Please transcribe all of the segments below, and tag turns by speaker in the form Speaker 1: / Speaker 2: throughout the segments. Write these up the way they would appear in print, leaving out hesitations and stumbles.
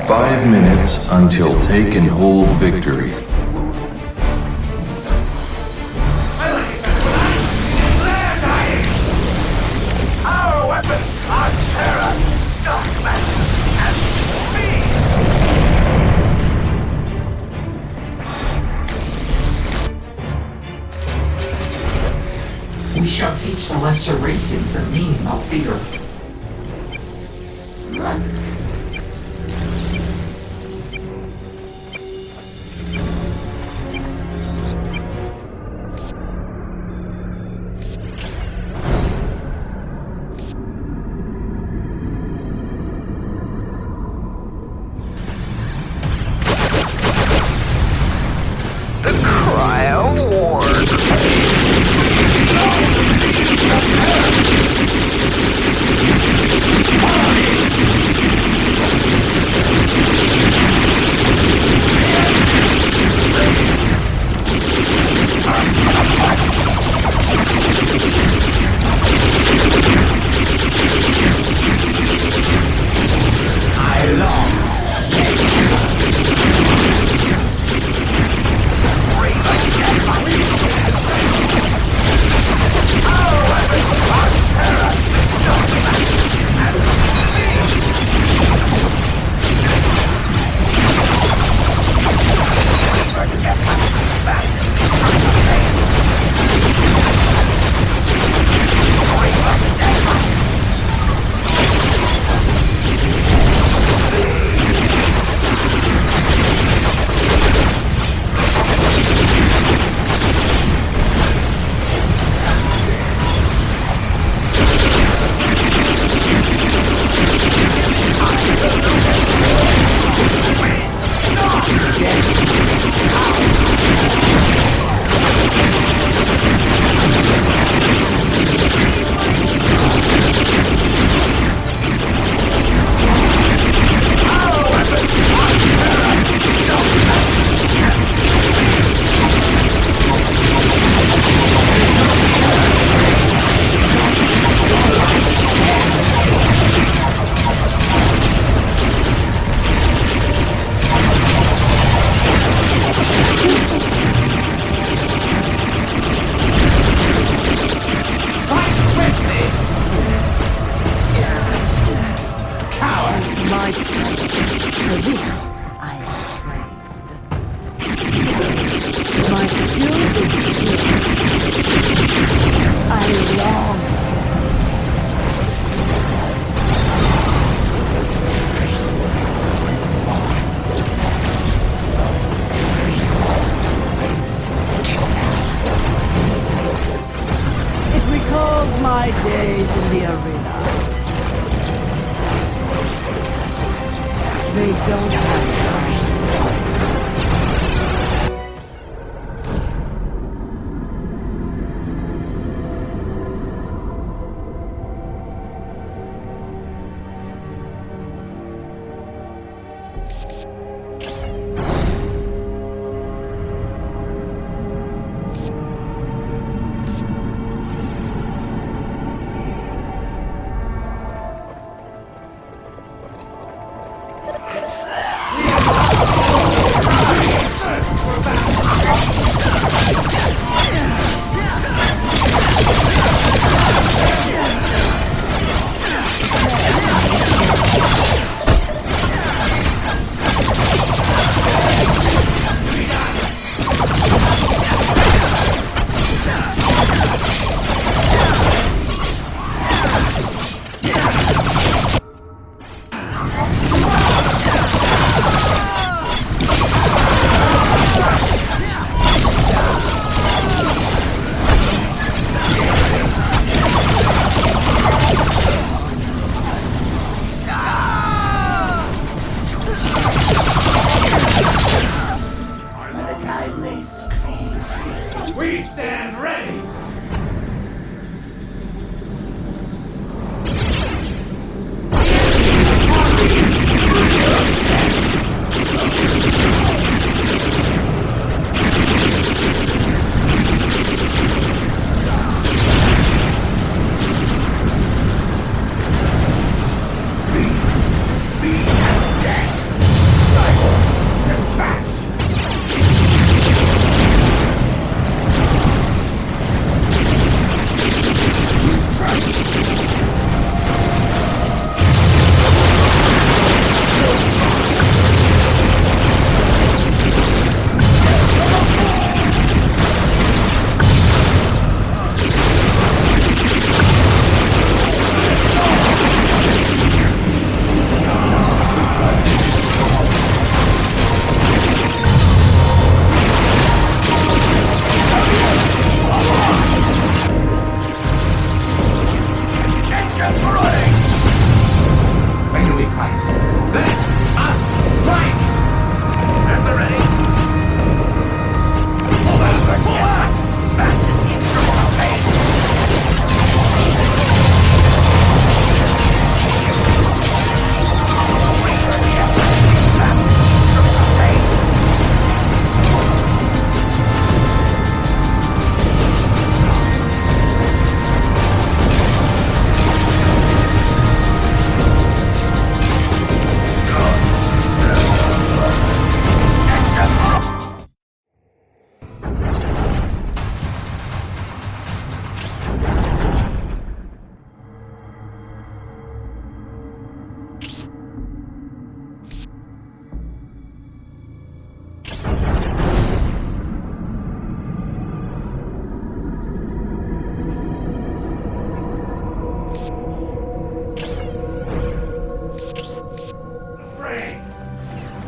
Speaker 1: 5 minutes until take and hold victory.
Speaker 2: Our weapons are terror, darkness, and speed.
Speaker 3: We shall teach the lesser races the meaning of fear.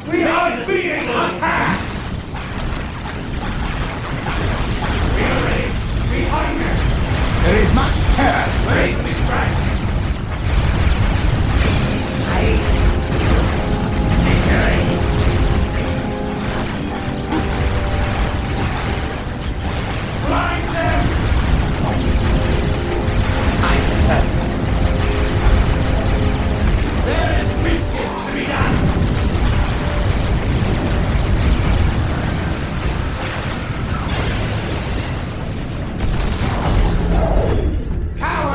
Speaker 2: We are being attacked! We are ready. We hunger. There is much terror. Wait, we strike. Victory. Blind them! I thirst. There is mischief to be done.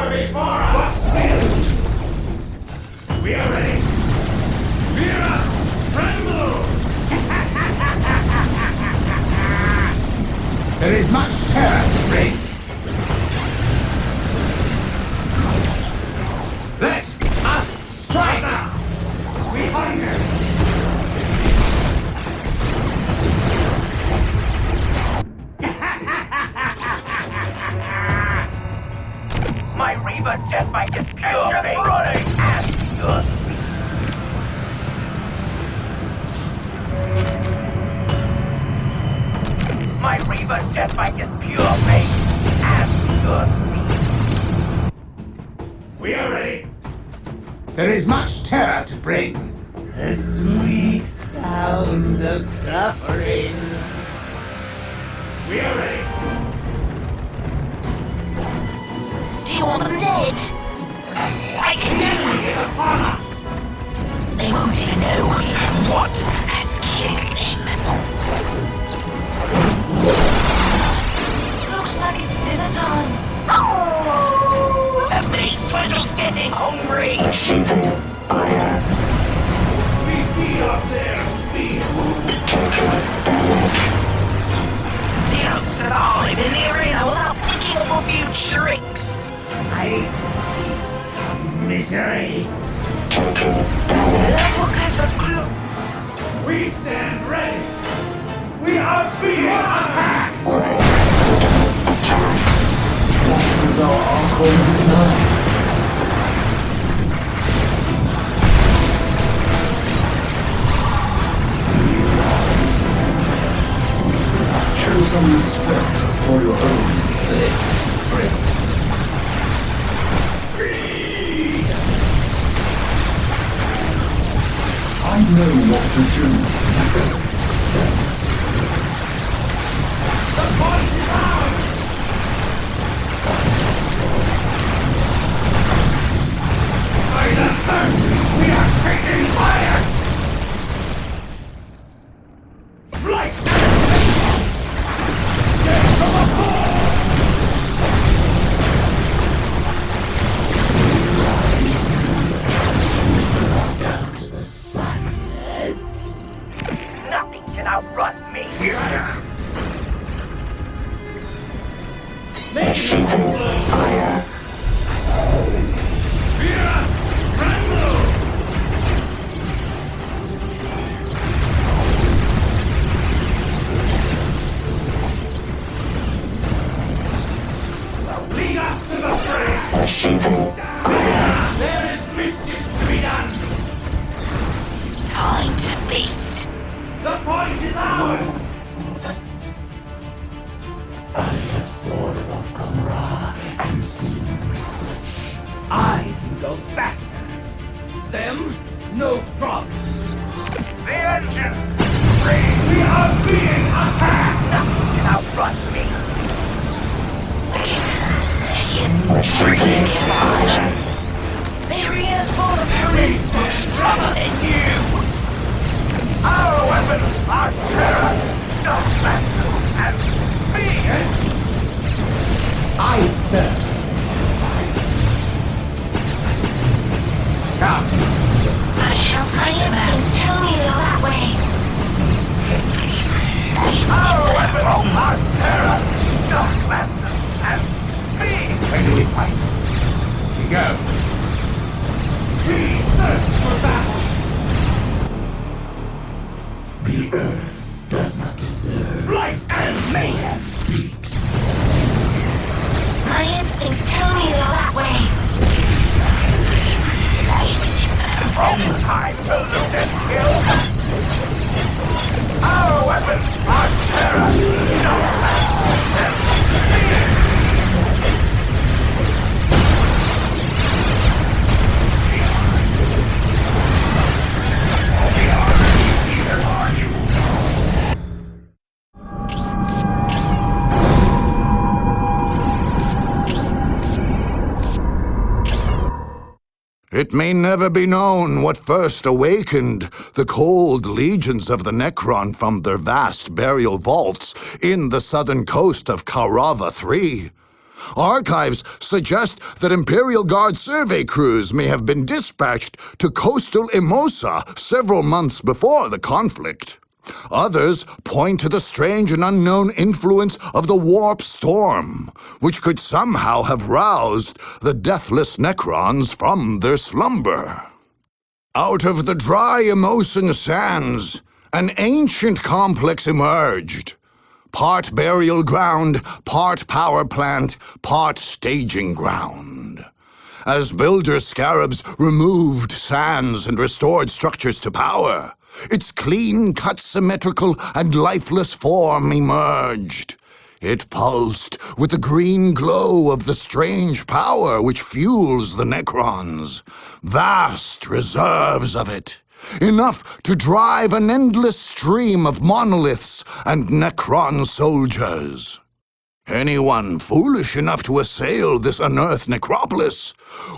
Speaker 2: Before us! We are ready! Fear us! Tremble! There is much terror to bring. Let us strike now! We hunger! My Reaver jetbike is pure running and good. My Reaver jetbike is pure bait and good. We are ready. There is much terror to bring. The sweet sound of suffering. We are ready.
Speaker 4: Do you want them dead? I can do that!
Speaker 2: Upon us!
Speaker 4: They won't even know what has killed them. Looks like it's dinner time. Oh! The beast were just getting hungry.
Speaker 5: Receiving fire.
Speaker 2: We feed off their field.
Speaker 5: Taking damage.
Speaker 4: You don't survive in the arena without picking up a few tricks.
Speaker 2: I feast on misery.
Speaker 5: Taking damage.
Speaker 4: Look at the clue.
Speaker 2: We stand ready. We are being attacked.
Speaker 5: Attack.
Speaker 3: What was our uncle's name? Show some respect for your own sake, friend.
Speaker 2: Speed.
Speaker 3: I know what to do.
Speaker 2: The point is ours. By the first, we are taking fire. Flight. Get from above. Down to the sun, yes. Nothing can outrun me. Yes.
Speaker 5: Receiving fire.
Speaker 2: Fear us! Tremble! Lead us to the fray!
Speaker 5: Receiving fire.
Speaker 2: There is mischief to be done!
Speaker 4: Time to feast.
Speaker 2: The point is ours! I have soared above Kamra and seen such. I can go faster. Them, no problem. The engine! We are being attacked! Nothing can outrun me!
Speaker 5: Receiving fire.
Speaker 4: The arena's full of opponents much tougher than you.
Speaker 2: Our weapons are terror, dogmen, and beings! I thirst for violence. Come!
Speaker 4: I shall see them. Tell me they're that way.
Speaker 2: Our weapons are
Speaker 4: fight.
Speaker 2: We go. We thirst for battle. The Earth does not deserve flight and mayhem.
Speaker 4: My instincts tell me to go that way. My instincts are wrong.
Speaker 2: Time to loot and kill. Our weapons are terror.
Speaker 6: It may never be known what first awakened the cold legions of the Necron from their vast burial vaults in the southern coast of Karava III. Archives suggest that Imperial Guard survey crews may have been dispatched to coastal Emosa several months before the conflict. Others point to the strange and unknown influence of the warp storm, which could somehow have roused the deathless Necrons from their slumber. Out of the dry Emosan sands, an ancient complex emerged. Part burial ground, part power plant, part staging ground. As builder scarabs removed sands and restored structures to power, its clean-cut, symmetrical, and lifeless form emerged. It pulsed with the green glow of the strange power which fuels the Necrons. Vast reserves of it. Enough to drive an endless stream of monoliths and Necron soldiers. Anyone foolish enough to assail this unearthed necropolis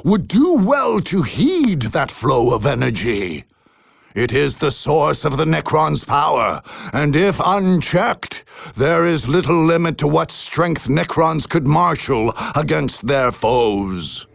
Speaker 6: would do well to heed that flow of energy. It is the source of the Necron's power, and if unchecked, there is little limit to what strength Necrons could marshal against their foes.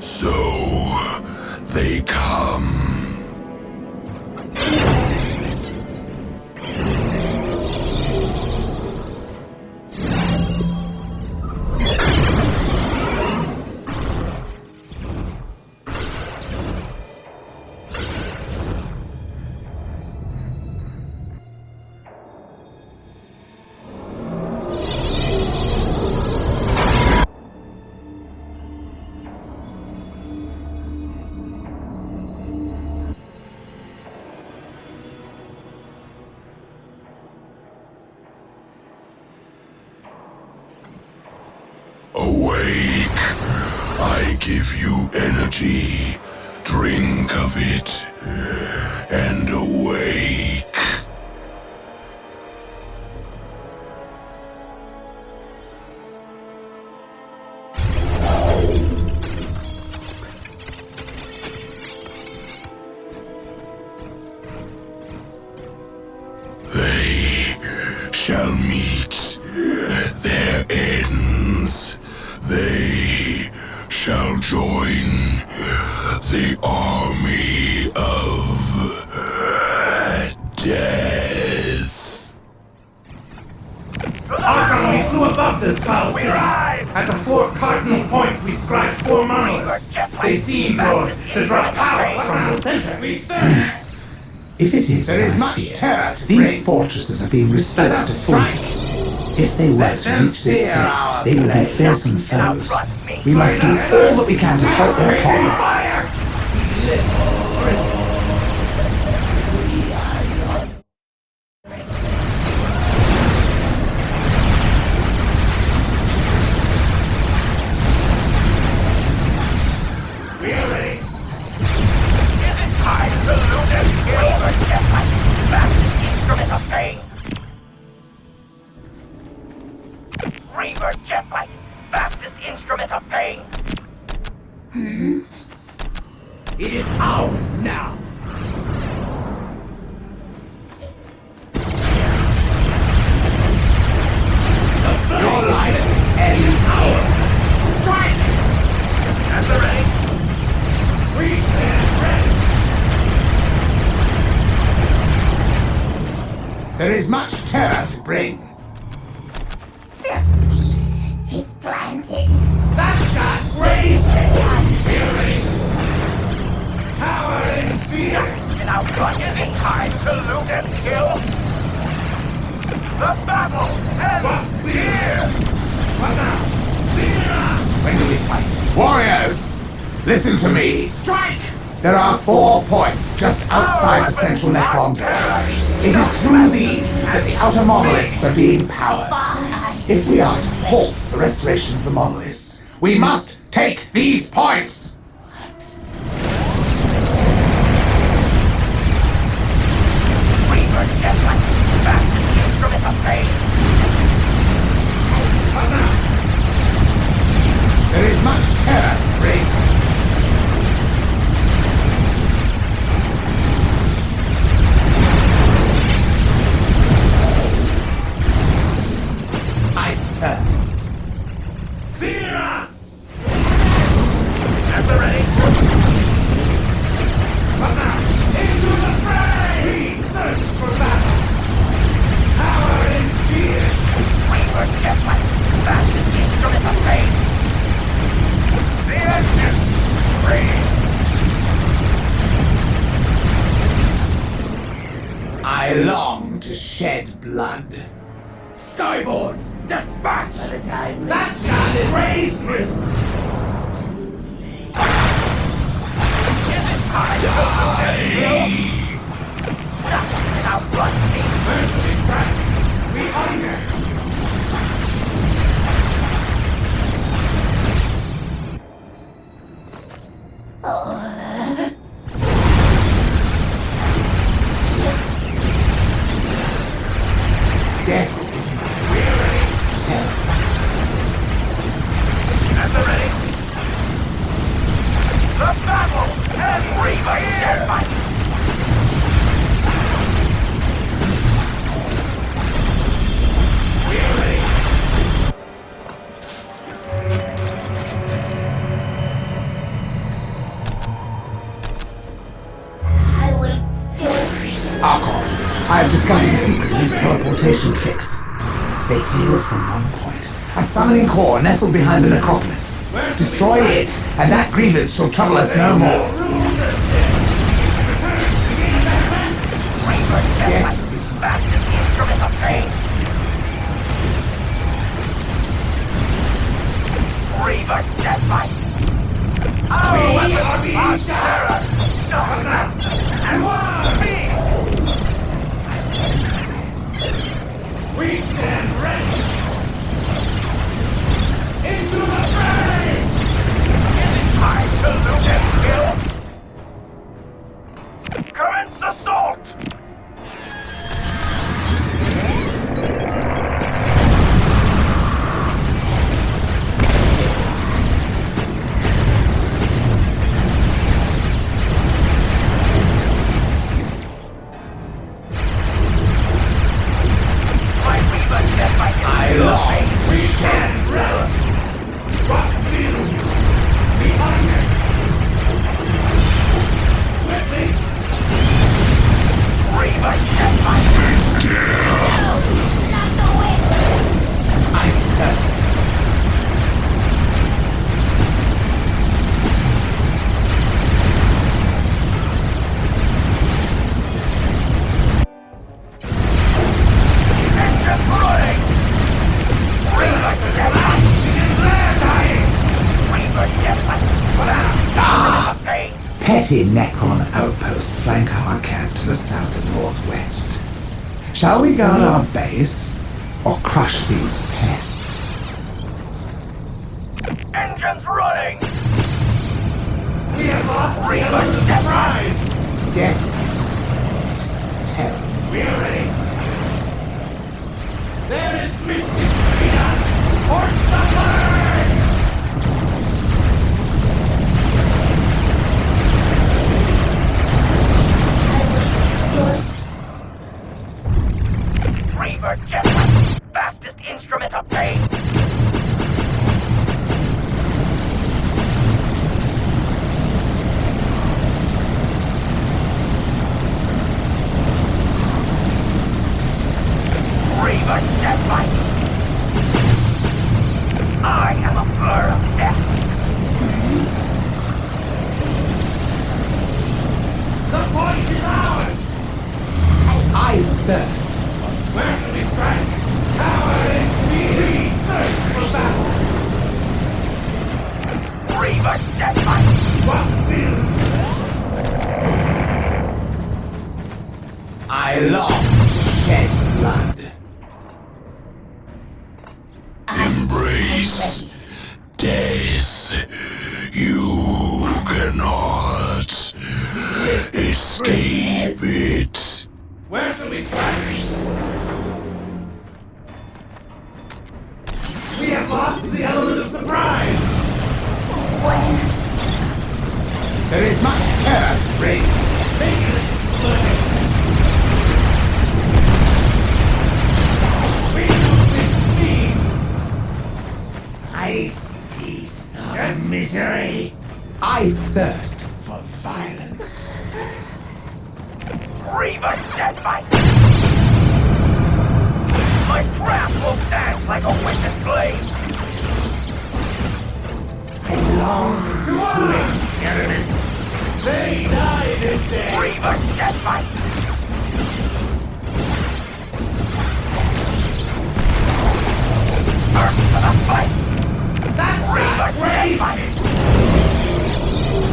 Speaker 7: So, they come. Awake. I give you energy. Drink of it. And awake. They shall meet their ends. They shall join the army of death.
Speaker 2: Archon, we flew above this foul city. At the 4 cardinal points we scribed 4 monoliths. They seem, Lord, to draw power from the center.
Speaker 8: If it is as I fear, these fortresses are being restored to fullness. If they were to reach this state, they will be fearsome foes. We must do all that we can to halt their progress.
Speaker 2: Is it time to loot and kill the death? ours now! Your life ends here! Strike! At the ready! We stand ready!
Speaker 8: There is much terror to bring.
Speaker 4: The seed is planted.
Speaker 2: That shot grazed it! Fury! Power and fear!
Speaker 4: Now got any time to loot and kill? The battle ends here!
Speaker 2: What now? Fear us!
Speaker 8: When do we fight? Warriors! Listen to me!
Speaker 2: Strike!
Speaker 8: There are 4 points just outside the central Necron base. It is through these that the outer monoliths are being powered. If we are to halt the restoration of the monoliths, we must take these points!
Speaker 4: Reaper Deathlight, back to the instrument of pain.
Speaker 8: There is much terror to bring. I thirst.
Speaker 2: Fear us!
Speaker 4: At the ready.
Speaker 2: What now? Into the fray! We thirst for battle! Power and fear!
Speaker 4: Reaper Deathlight, back to the instrument of pain. The engine! Free!
Speaker 8: I long to shed blood.
Speaker 2: Skyboards, dispatch!
Speaker 4: By the time
Speaker 2: That shot grazed you!
Speaker 4: nothing can outrun me.
Speaker 2: Mercifully strike! We hunger!
Speaker 8: Death is terror.
Speaker 4: At the ready. The battle and Reaper Deathlight.
Speaker 2: We're ready!
Speaker 4: I will do it.
Speaker 8: Archon, I have discovered the secret of these teleportation tricks. They hail from one point, a summoning core nestled behind the necropolis. Destroy it, and that grievance shall trouble us no more.
Speaker 4: Reaper Deathlight, back to the instrument of pain. Reaver Deathlight. Our weapons are terror.
Speaker 2: And one! We stand ready! Into the fray!
Speaker 4: Time to loot and kill. Commence assault.
Speaker 8: I long to shed blood.
Speaker 2: What feel you? We hunger! Swiftly!
Speaker 4: Reaver Deathlight.
Speaker 8: I thirst.
Speaker 4: Engine running. Reaver Deathlight.
Speaker 2: They're dying!
Speaker 4: Reaver Deathlight. Pain.
Speaker 8: Petty Necron outposts flank our camp to the south and northwest. Shall we guard our base, or crush these pests?
Speaker 4: Engines running.
Speaker 2: We have lost the
Speaker 4: Reaver
Speaker 2: element of
Speaker 4: Deathlight.
Speaker 2: surprise!
Speaker 8: Death is terror.
Speaker 2: We're ready! There is mystic freedom! Horse the flag!
Speaker 8: thirst.
Speaker 2: Where shall we strike? Power and speed! We thirst for battle!
Speaker 4: Reaver Deathbite!
Speaker 2: What will?
Speaker 8: I long to shed blood.
Speaker 7: Embrace death. You cannot escape it.
Speaker 2: Where shall we strike? We have lost the element of surprise!
Speaker 8: There is much terror to bring.
Speaker 2: Make it explode! We move in speed!
Speaker 8: I feast on
Speaker 2: Yes.
Speaker 8: misery. I thirst for violence.
Speaker 4: Reaver Deathbite! My wrath will dance like a wicked blade!
Speaker 8: I long
Speaker 2: To experiment! They die this day!
Speaker 4: Reaver Deathbite! First to the fight!
Speaker 2: That's
Speaker 4: Reaver
Speaker 2: crazy!
Speaker 4: Deathbite!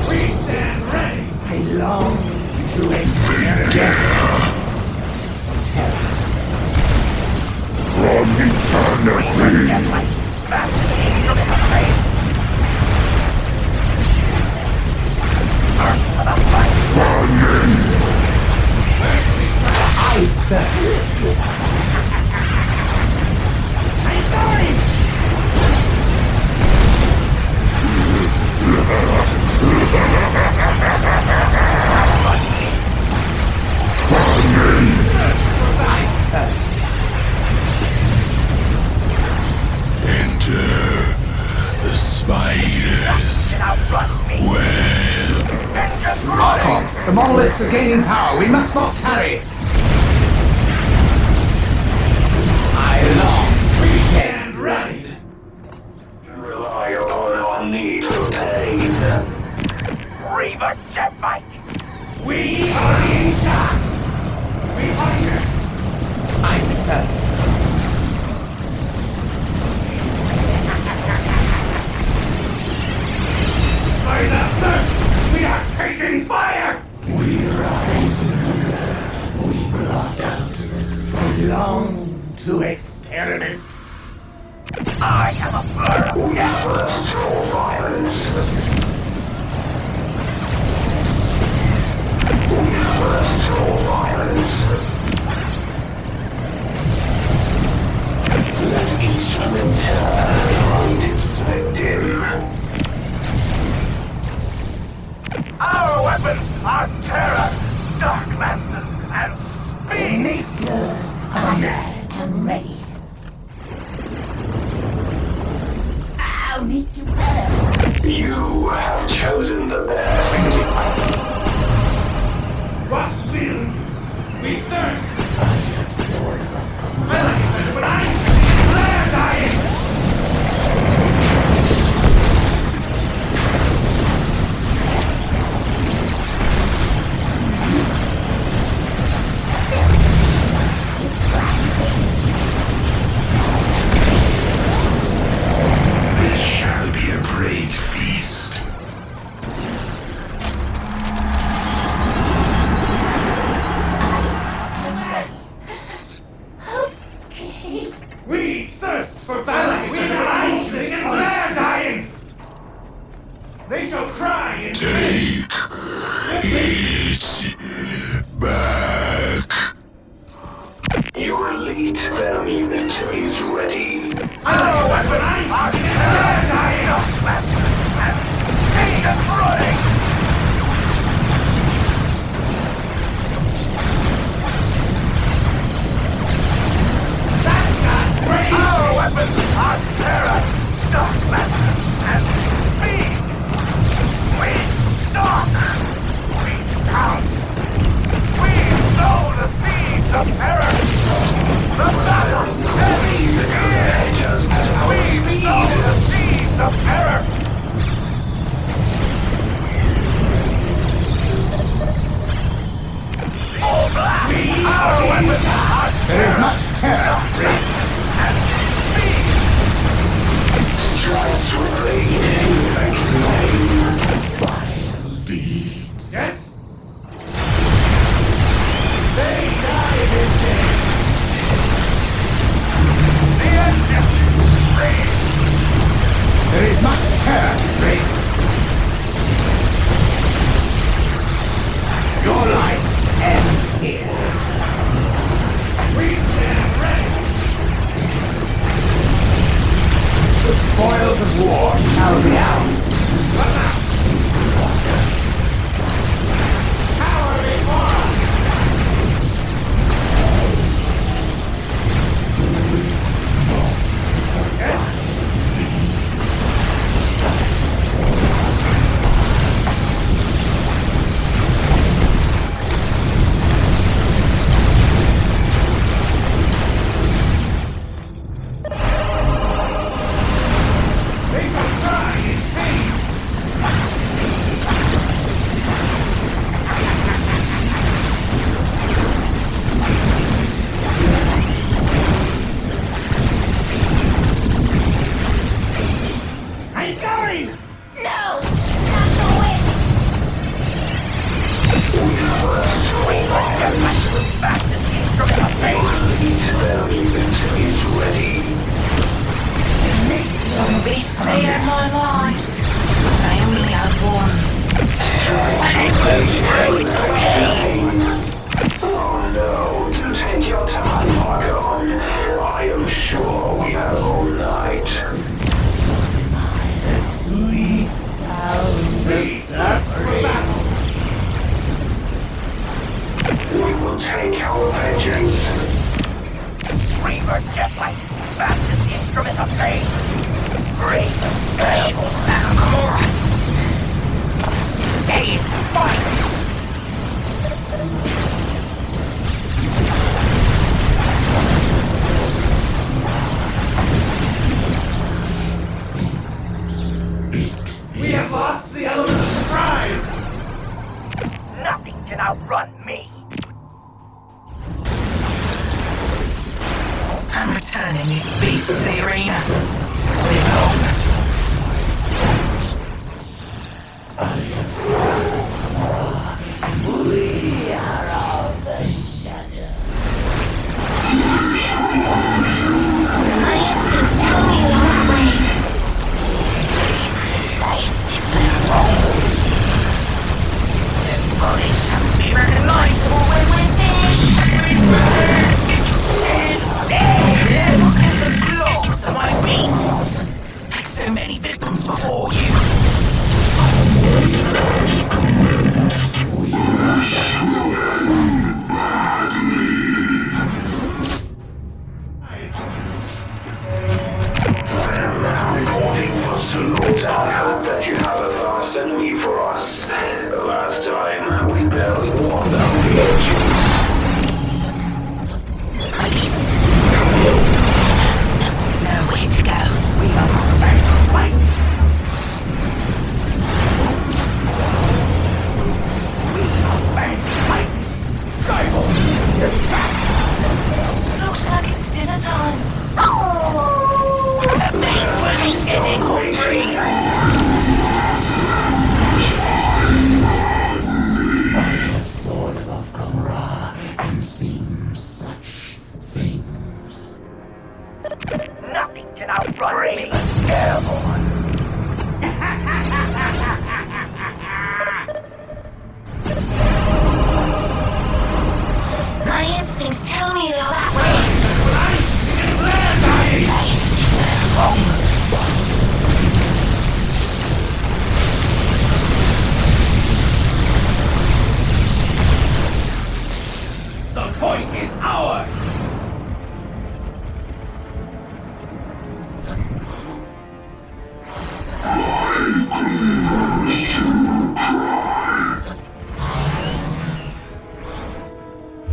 Speaker 2: We stand ready!
Speaker 8: I long to experience terror.
Speaker 7: From eternity.
Speaker 4: Deathbite! Fast and easy to the face! First to the fight!
Speaker 8: I thirst.
Speaker 2: I'm going!
Speaker 7: Enter the spiders.
Speaker 4: Outrun me!
Speaker 7: Web.
Speaker 4: Vengeance running!
Speaker 8: Archon, the monoliths are gaining power. We must not tarry. I long to shed blood.
Speaker 4: Rely upon our need for pain. Reaver Deathbite!
Speaker 2: We are in shock! We hunger!
Speaker 8: I thirst.
Speaker 2: By the thirst, we are taking fire!
Speaker 8: We rise in thunder. We blot out the sun. I long to experiment.
Speaker 4: I am a blur of thirst for violence. Thirst for violence. Let each splinter find its victim. Our weapons are terror, dark lances, and speed!
Speaker 5: I am ready. I'll meet you better.
Speaker 4: You have chosen the best.
Speaker 2: What will you? We thirst! I like it better when I flare dying!
Speaker 7: This shall be a great feast.
Speaker 2: We thirst for battle! We are living and flare dying! They shall cry in
Speaker 7: Take it back.
Speaker 4: Your elite venom unit is ready.
Speaker 2: Our weapon are flare dying!
Speaker 4: And speed and running!
Speaker 2: That's not crazy!
Speaker 4: Our weapons are terror, dark lances, and speed! We stalk! We pounce!
Speaker 2: war shall be ours. Power before us.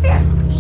Speaker 2: Yes.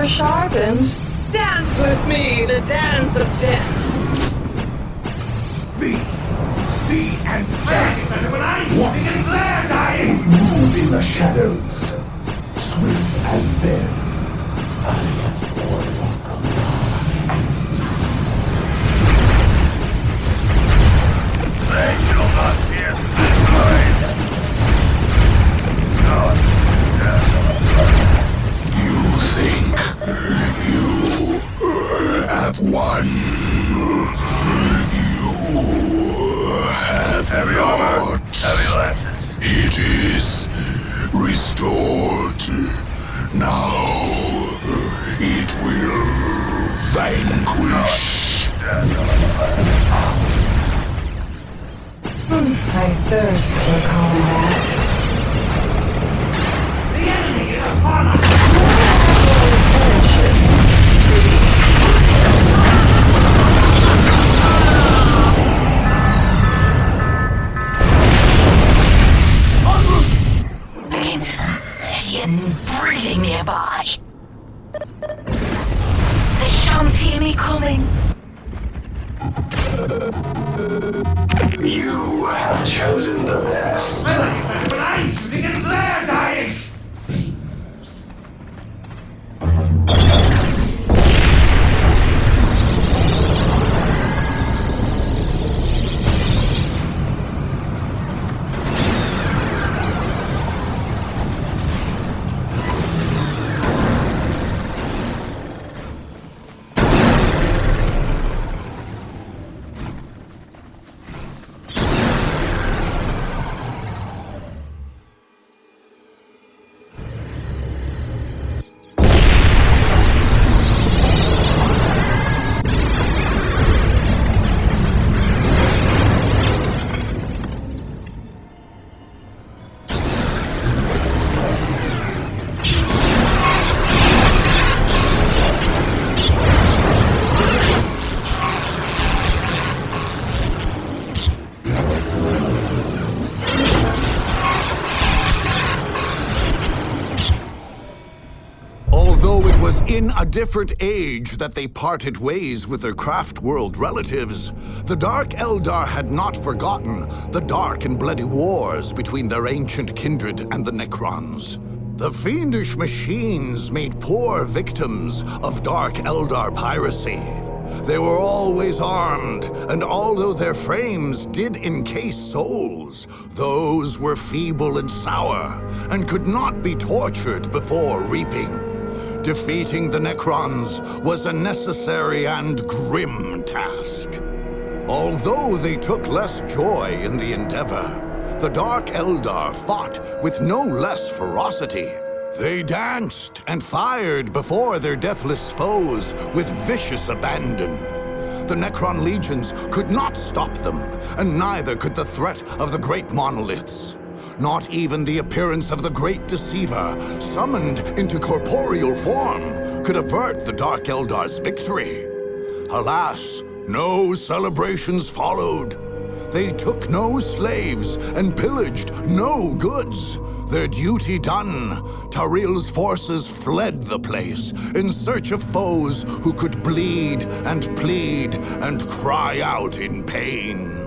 Speaker 9: Sharpened. Dance with me, the dance of death.
Speaker 2: Speed and death. When I'm walking in there, dying.
Speaker 8: Move in the shadows, swift as death.
Speaker 5: I am Sword of Kamra and
Speaker 4: They shall not pierce this mind. Not death.
Speaker 7: You think you have won? You have
Speaker 4: Heavy armor,
Speaker 7: not.
Speaker 4: heavy lances.
Speaker 7: It is restored. Now it will vanquish.
Speaker 9: I thirst for combat.
Speaker 2: The enemy is upon us.
Speaker 5: breathing nearby. They shan't hear me coming.
Speaker 3: You have chosen the best.
Speaker 2: I like it better when I'm shooting and they're dying.
Speaker 5: Things.
Speaker 6: a different age that they parted ways with their craft world relatives, the Dark Eldar had not forgotten the dark and bloody wars between their ancient kindred and the Necrons. The fiendish machines made poor victims of Dark Eldar piracy. They were always armed, and although their frames did encase souls, those were feeble and sour, and could not be tortured before reaping. Defeating the Necrons was a necessary and grim task. Although they took less joy in the endeavor, the Dark Eldar fought with no less ferocity. They danced and fired before their deathless foes with vicious abandon. The Necron legions could not stop them, and neither could the threat of the great monoliths. Not even the appearance of the Great Deceiver, summoned into corporeal form, could avert the Dark Eldar's victory. Alas, no celebrations followed. They took no slaves and pillaged no goods. Their duty done, Taril's forces fled the place in search of foes who could bleed and plead and cry out in pain.